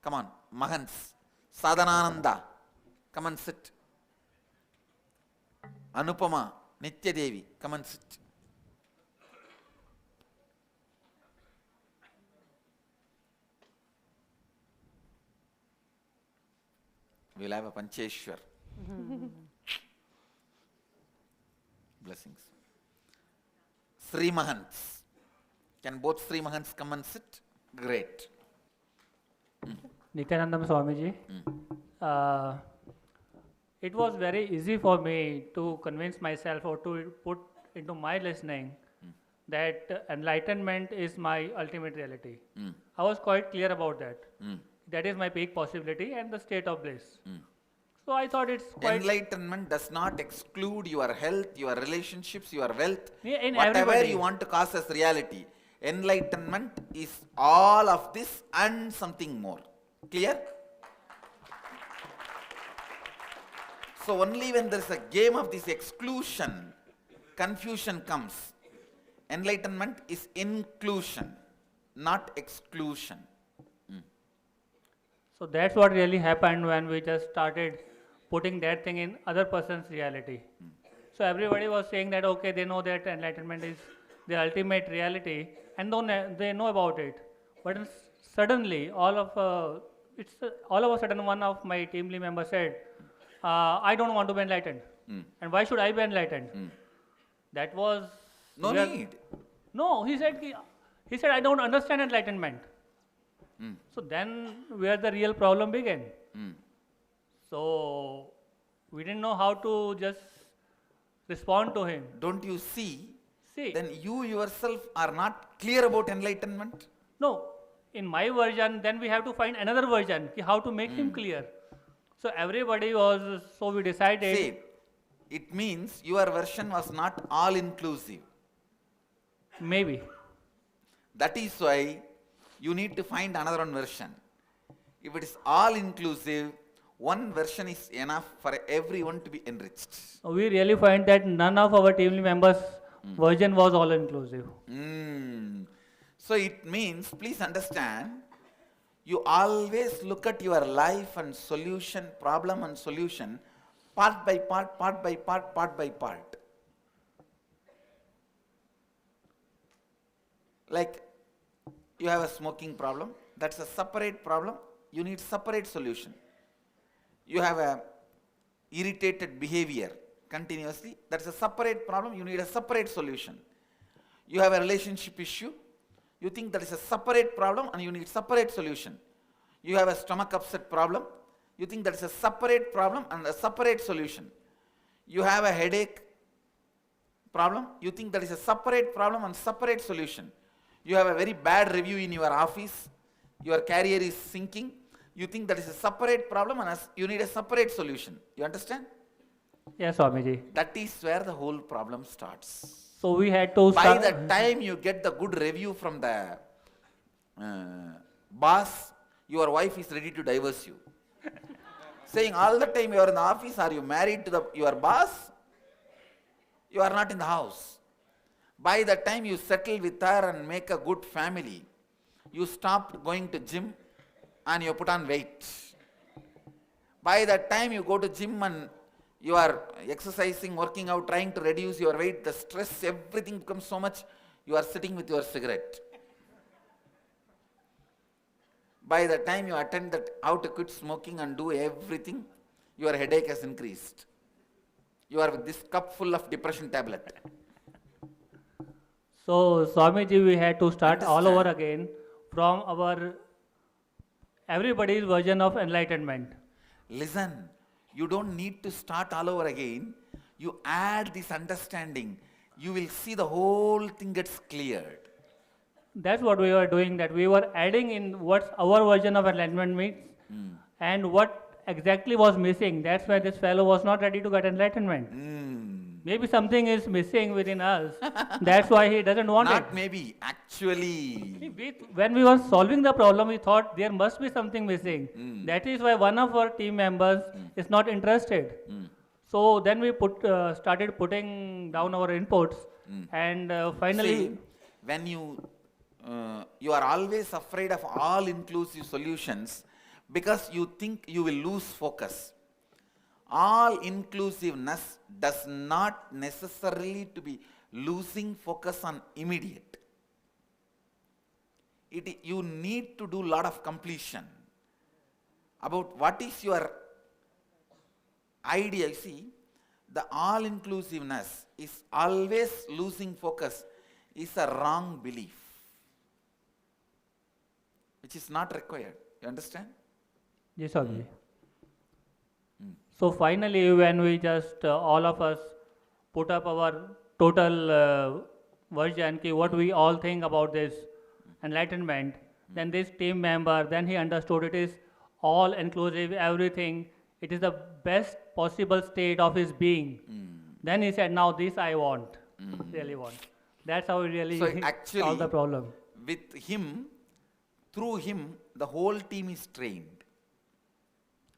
Come on, Mahants. Sadhanananda, come and sit. Anupama, Nitya Devi, come and sit. We'll have a Pancheshwar. Blessings. Sri Mahants. Can both Sri Mahants come and sit? Great. Nityanandam Swamiji, it was very easy for me to convince myself or to put into my listening that enlightenment is my ultimate reality. I was quite clear about that. That is my peak possibility and the state of bliss. So I thought it's quite... Enlightenment does not exclude your health, your relationships, your wealth, in whatever everybody. you want to cause as reality. Enlightenment is all of this and something more. Clear? So only when there is a game of this exclusion, confusion comes. Enlightenment is inclusion, not exclusion. So that's what really happened when we just started putting that thing in other person's reality. So everybody was saying that, okay, they know that enlightenment is the ultimate reality and they know about it. But suddenly, all of a sudden, one of my team lead members said, I don't want to be enlightened. And why should I be enlightened? That was... No need. No, he said, I don't understand enlightenment. So then where the real problem began. So we didn't know how to just respond to him. Don't you see? See, Then you yourself are not clear about enlightenment. no, in my version, then we have to find another version, how to make him clear. So everybody was, so we decided. See, it means your version was not all inclusive. Maybe. That is why you need to find another one version. If it is all inclusive, one version is enough for everyone to be enriched. We really find that none of our team members' version was all inclusive. So it means, please understand, you always look at your life and solution, problem and solution, part by part, part by part, part by part. Like, you have a smoking problem, that's a separate problem, you need separate solution. You have a irritated behavior continuously, that's a separate problem, you need a separate solution. You have a relationship issue, you think that is a separate problem and you need separate solution. You have a stomach upset problem, you think that is a separate problem and a separate solution. You have a headache problem, you think that is a separate problem and separate solution. You have a very bad review in your office, your career is sinking, you think that is a separate problem and you need a separate solution. You understand? Yes, Swamiji. That is where the whole problem starts. So we had to By start. the time you get the good review from the boss, your wife is ready to divorce you. Saying all the time you are in the office, are you married to your boss? You are not in the house. By the time you settle with her and make a good family, you stop going to gym and you put on weight. By the time you go to gym and you are exercising, working out, trying to reduce your weight, the stress, everything becomes so much, you are sitting with your cigarette. By the time you attend that how to quit smoking and do everything, your headache has increased. You are with this cup full of depression tablet. So Swamiji, we had to start all over again from our everybody's version of enlightenment. Listen, you don't need to start all over again. You add this understanding, you will see the whole thing gets cleared. That's what we were doing, that we were adding in what our version of enlightenment means and what exactly was missing. That's why this fellow was not ready to get enlightenment. Maybe something is missing within us. That's why he doesn't want Not it. maybe, actually. When we were solving the problem, we thought there must be something missing. That is why one of our team members is not interested. So then we started putting down our inputs and finally... See, when you are always afraid of all inclusive solutions, because you think you will lose focus. All inclusiveness does not necessarily to be losing focus on immediate. You need to do lot of completion about what is your idea. You see, the all inclusiveness is always losing focus is a wrong belief, which is not required. You understand? Yes, Swamiji. So finally, when we just all of us put up our total version, ki what we all think about this enlightenment, then this team member, then he understood it is all inclusive, everything. It is the best possible state of his being. Then he said, now this I want, really want. That's how he really So solved the actually, problem. with him, through him, the whole team is trained.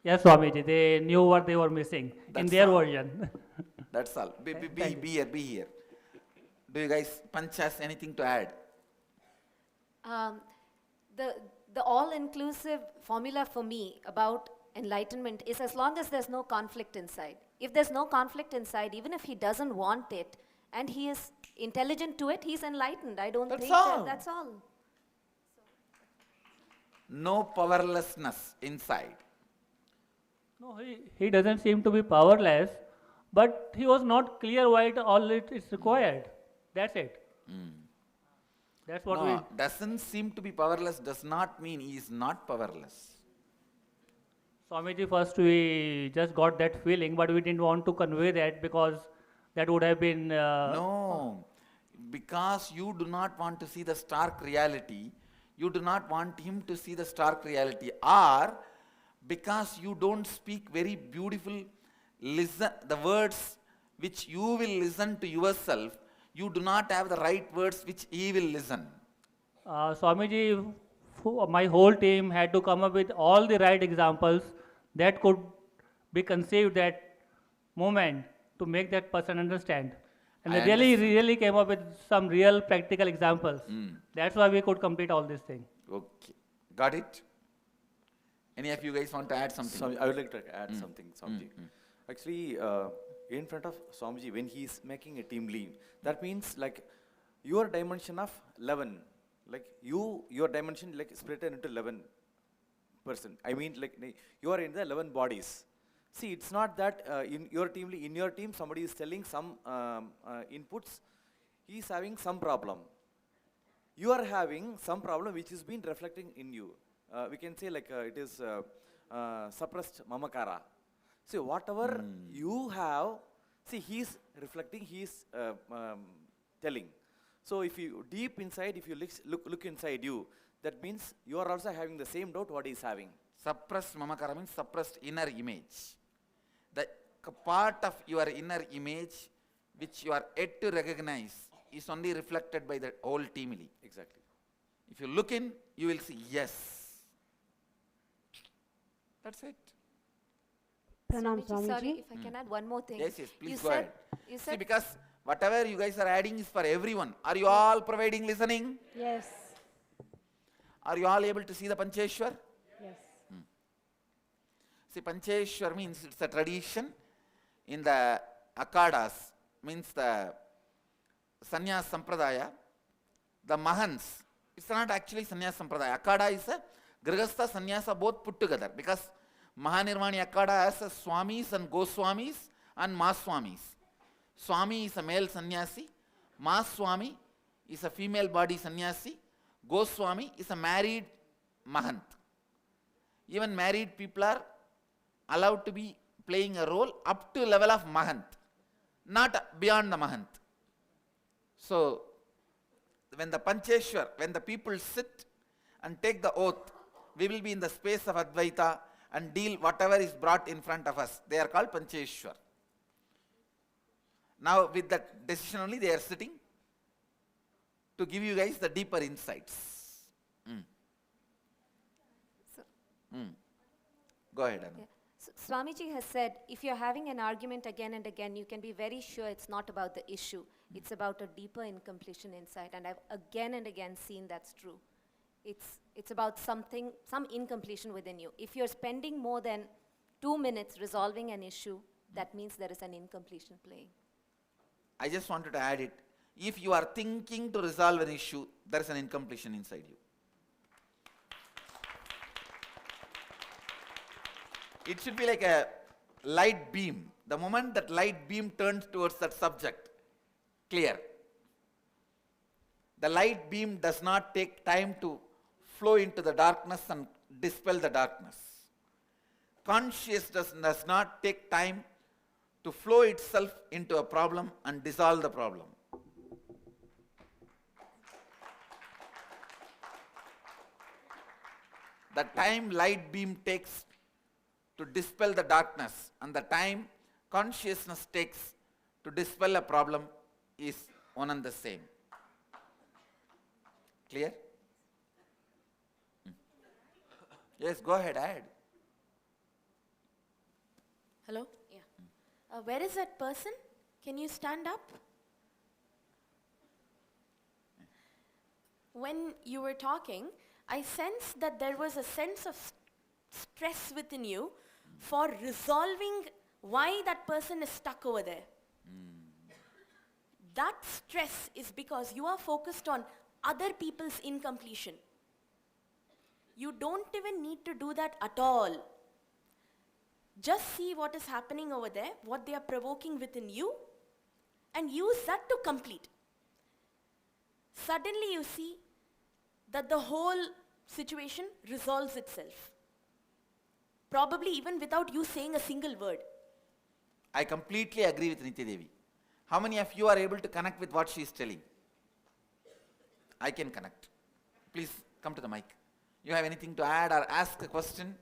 Yes, Swamiji, they knew what they were missing in That's their all. version. That's all. Be Thank here, be here. Do you guys, Panch has anything to add? The all-inclusive formula for me about enlightenment is as long as there's no conflict inside. If there's no conflict inside, even if he doesn't want it, and he is intelligent to it, he's enlightened. I don't That's think all. that's all. No powerlessness inside. No, he doesn't seem to be powerless, but he was not clear why all it is required. That's it. That's what No, doesn't seem to be powerless does not mean he is not powerless. Swamiji, first we just got that feeling, but we didn't want to convey that because that would have been. No, because you do not want to see the stark reality, you do not want him to see the stark reality, or because you don't speak very beautiful, listen the words which you will listen to yourself, you do not have the right words which he will listen. Swamiji, my whole team had to come up with all the right examples that could be conceived that moment to make that person understand. And I they really, understand. really came up with some real practical examples. That's why we could complete all this thing. Okay, got it? Any of you guys want to add something? Swami, I would like to add something, Swamiji. Actually, in front of Swamiji, when he is making a team lead, that means like your dimension of 11, like your dimension like split into 11 person. I mean, like you are in the 11 bodies. See, it's not that in your team somebody is telling some inputs, he is having some problem. You are having some problem which is been reflecting in you. We can say like it is suppressed mamakara. See, whatever you have, see, he is reflecting, he is telling. So if you deep inside, if you look inside you, that means you are also having the same doubt what he is having. Suppressed mamakara means suppressed inner image. The part of your inner image which you are yet to recognize is only reflected by the whole team. Exactly. If you look in, you will see, yes. That's it. Pranam Swamiji, sorry, Swamiji. if I can add one more thing. Yes, yes, please You go said- ahead. You See, said because whatever you guys are adding is for everyone. Are you all providing listening? Yes. Are you all able to see the Pancheshwar? Yes. See, Pancheshwar means it's a tradition in the Akadas, means the Sannyas Sampradaya, the Mahants. It's not actually Sannyas Sampradaya. Akada is a Grihastha Sannyasa both put together because Mahanirvani Akada has a Swamis and Goswamis and Mahaswamis. Swami is a male sannyasi, Mahaswami is a female body sannyasi, Goswami is a married Mahant. Even married people are allowed to be playing a role up to level of Mahant, not beyond the Mahant. So, when the Pancheshwar, when the people sit and take the oath, we will be in the space of Advaita and deal whatever is brought in front of us. They are called Pancheshwar. Now, with that decision only, they are sitting to give you guys the deeper insights. So- Go ahead, Anu. Yeah. So Swamiji has said, if you're having an argument again and again, you can be very sure it's not about the issue. It's about a deeper incompletion inside. And I've again and again seen that's true. It's about something, some incompletion within you. If you're spending more than 2 minutes resolving an issue, that means there is an incompletion playing. I just wanted to add it. If you are thinking to resolve an issue, there is an incompletion inside you. It should be like a light beam. The moment that light beam turns towards that subject, clear. The light beam does not take time to flow into the darkness and dispel the darkness. Consciousness does not take time to flow itself into a problem and dissolve the problem. The time light beam takes to dispel the darkness and the time consciousness takes to dispel a problem is one and the same. Clear? Yes, go ahead, add. Hello? Yeah. Where is that person? Can you stand up? When you were talking, I sensed that there was a sense of stress within you for resolving why that person is stuck over there. That stress is because you are focused on other people's incompletion. You don't even need to do that at all. Just see what is happening over there, what they are provoking within you, and use that to complete. Suddenly you see that the whole situation resolves itself. Probably even without you saying a single word. I completely agree with Nitya Devi. How many of you are able to connect with what she is telling? I can connect. Please come to the mic. You have anything to add or ask a question?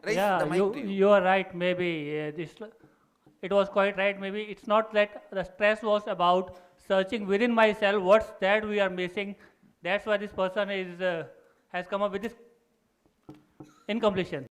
Raise the mic to you. you are right. Maybe it was quite right. Maybe it's not that the stress was about searching within myself what's that we are missing. That's why this person is has come up with this incompletion.